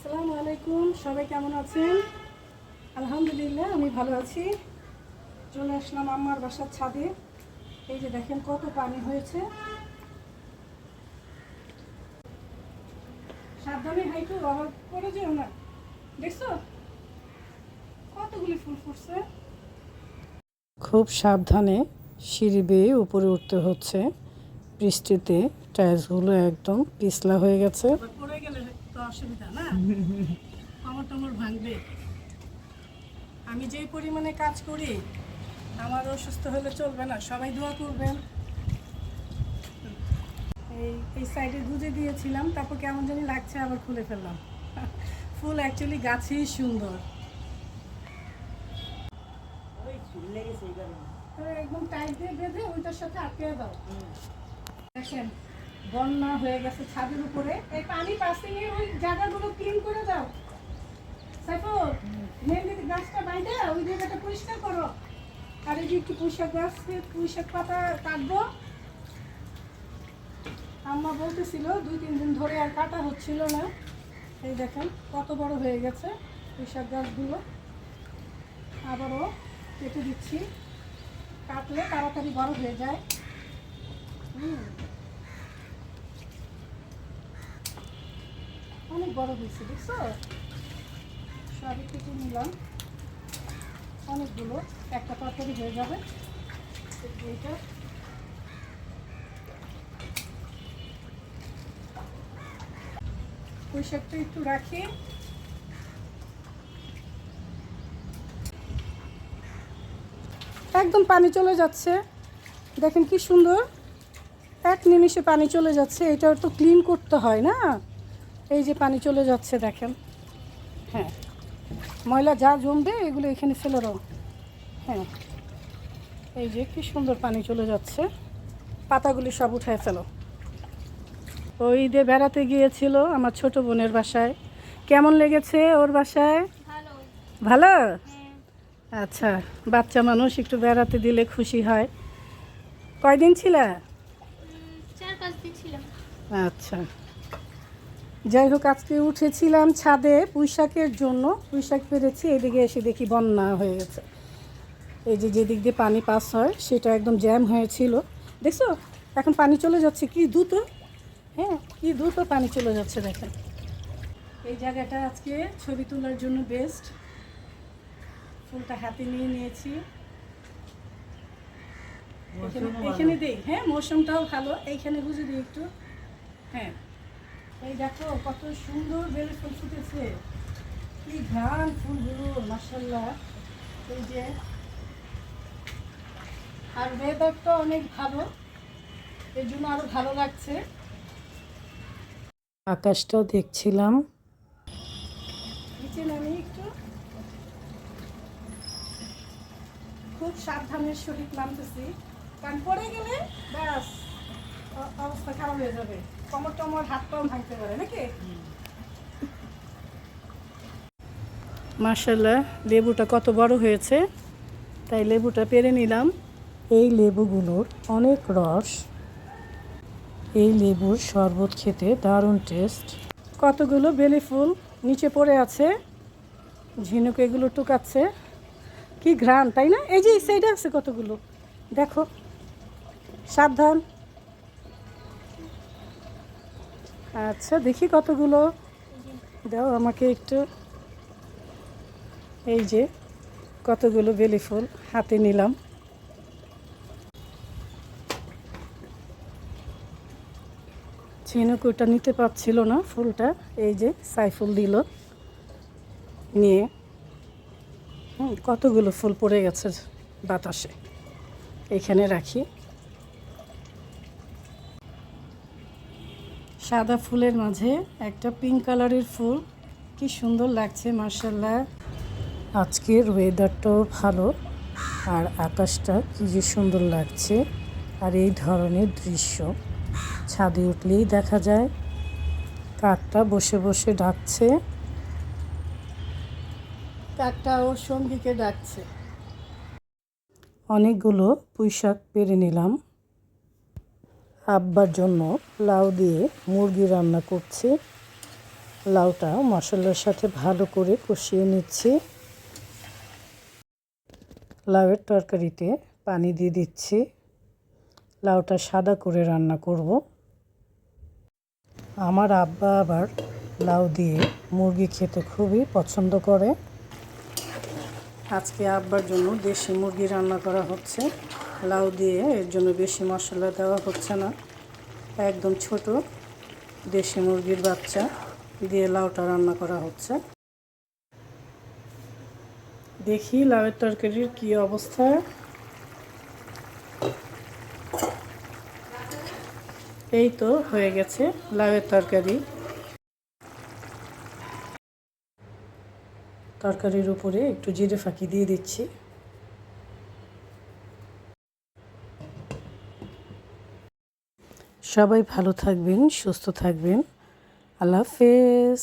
আসসালামু আলাইকুম, সবাই কেমন আছেন? আলহামদুলিল্লাহ আমি ভালো আছি। চলে আসলাম আমার বাসার ছাদে। এই যে দেখেন কত পানি হয়েছে। সাবধানে হাইটু, আবার পড়ে যেও না। দেখছো কতগুলি ফুল ফুটছে। খুব সাবধানে সিঁড়ি বেয়ে উপরে উঠতে হচ্ছে। বৃষ্টিতে টাইলসগুলো একদম পিছলা হয়ে গেছে। পড়ে গেলে তো অসুবিধা না, কমর টমর ভাঙবে। আমি যেই পরিমাণে কাজ করি, আমার অসুস্থ হলে চলবে না, সবাই দোয়া করবেন। এই সাইডে গুজে দিয়েছিলাম, তারপর কেমন জানি লাগছে, আবার খুলে ফেললাম। ফুল অ্যাকচুয়ালি গাছেই সুন্দর। একদম টাইট দিয়ে বেঁধে ওইটার সাথে আটকে দাও। দেখেন বন্যা হয়ে গেছে ছাদের উপরে। এই পানি পাশে নিয়ে ওই জায়গাগুলো ক্লিন করে দাও। সাইফুল, মেহেন্দি গাছটা বাইরে ওই জায়গাটা পরিষ্কার করো। আর এই যে একটু পুঁইশাক গাছ, পুঁইশাক পাতা কাটবো। আম্মা বলতেছিল 2-3 দিন ধরে আর কাটা হচ্ছিল না। এই দেখেন কত বড় হয়ে গেছে পুঁইশাক গাছগুলো। আবারও কেটে দিচ্ছি, কাটলে তাড়াতাড়ি বড় হয়ে যায়। অনেক বড় হয়েছে, দেখছো? সবই কেটে নিলাম, অনেকগুলো, একটা তরকারি হয়ে যাবে। এইটা পুঁইশাকটা একটু রাখি। একদম পানি চলে যাচ্ছে, দেখেন কি সুন্দর, 1 নিমিষে পানি চলে যাচ্ছে। এটা তো ক্লিন করতে হয় না। এই যে পানি চলে যাচ্ছে দেখেন। হ্যাঁ, ময়লা যা জমবে এগুলো এখানে ফেলে দাও। হ্যাঁ, এই যে কি সুন্দর পানি চলে যাচ্ছে। পাতাগুলি সব উঠায় ফেলো। ওই ঈদে বেড়াতে গিয়েছিল আমার ছোট বোনের বাসায়। কেমন লেগেছে ওর বাসায়? ভালো। আচ্ছা, বাচ্চা মানুষ একটু বেড়াতে দিলে খুশি হয়। কয়দিন ছিলা? 4-5 দিন ছিলাম। আচ্ছা, যাই হোক, আজকে উঠেছিলাম ছাদে পুঁইশাকের জন্য। পুঁইশাক পেরেছি, এদিকে এসে দেখি বন্যা হয়ে গেছে। এই যে যেদিক দিয়ে পানি পাস হয় সেটা একদম জ্যাম হয়েছিল, দেখছো? এখন পানি চলে যাচ্ছে কি দ্রুত। হ্যাঁ, কি দ্রুত পানি চলে যাচ্ছে দেখেন। এই জায়গাটা আজকে ছবি তোলার জন্য বেস্ট। ফুলটা হাতে নিয়ে নিয়েছি, এখানে দিই। হ্যাঁ, মৌসুমটাও ভালো, এইখানে বুঝে দিই একটু। হ্যাঁ, এই দেখো কত সুন্দর বেলি ফুল ফুটেছে, কি ঘ্রাণ ফুলগুলো, মাশাআল্লাহ। এই যে, আর ওয়েদারটা অনেক ভালো, এই জন্য আরো ভালো লাগছে। আকাশটাও দেখছিলাম। নিচে নামি একটু, খুব সাবধানের সহিত নামতেছি, কারণ পড়ে গেলে ব্যাস অবস্থা খারাপ হয়ে যাবে। কমর টমর হাত পাও ভাঙতে পারে নাকি। মাশাআল্লাহ, লেবুটা কত বড় হয়েছে, তাই লেবুটা পেরে নিলাম। এই লেবুগুলোর অনেক রস, এই লেবুর শরবত খেতে দারুণ টেস্ট। কতগুলো বেলি ফুল নিচে পড়ে আছে, ঝিনুক এগুলো টুকাচ্ছে, কি ঘ্রাণ, তাই না? এই যে এই সাইডে আছে কতগুলো, দেখো, সাবধান। আচ্ছা, দেখি কতগুলো, দাও আমাকে একটু। এই যে কতগুলো বেলি ফুল হাতে নিলাম। ঝিনুক ওটা নিতে পারছিল না ফুলটা, এই যে সাইফুল দিল নিয়ে। কতগুলো ফুল পড়ে গেছে বাতাসে, এখানে রাখি। সাদা ফুলের মাঝে একটা পিঙ্ক কালারের ফুল, কি সুন্দর লাগছে মাশাআল্লাহ। আজকের ওয়েদারটাও ভালো, আর আকাশটা কি যে সুন্দর লাগছে। আর এই ধরনের দৃশ্য ছাদে উঠলেই দেখা যায়। কাকটা বসে বসে ডাকছে, কাকটা ওর সঙ্গীকে ডাকছে। অনেকগুলো পুঁইশাক পেরে নিলাম। আব্বার জন্য লাউ দিয়ে মুরগি রান্না করছি। লাউটা মশলার সাথে ভালো করে কষিয়ে নিচ্ছি। লাউয়ের তরকারিতে পানি দিয়ে দিচ্ছি। লাউটা সাদা করে রান্না করব। আমার আব্বা আবার লাউ দিয়ে মুরগি খেতে খুবই পছন্দ করে। আজকে আব্বার জন্য দেশি মুরগি রান্না করা হচ্ছে লাউ দিয়ে। এর জন্য বেশি মশলা দেওয়া হচ্ছে না, একদম ছোট দেশি মুরগির বাচ্চা দিয়ে লাউটা রান্না করা হচ্ছে। দেখি লাউয়ের তরকারির কি অবস্থা। এই তো হয়ে গেছে লাউয়ের তরকারি। তরকারির উপরে একটু জিরে ফাঁকি দিয়ে দিচ্ছি। সবাই ভালো থাকবেন, সুস্থ থাকবেন। আল্লাহ হাফেজ।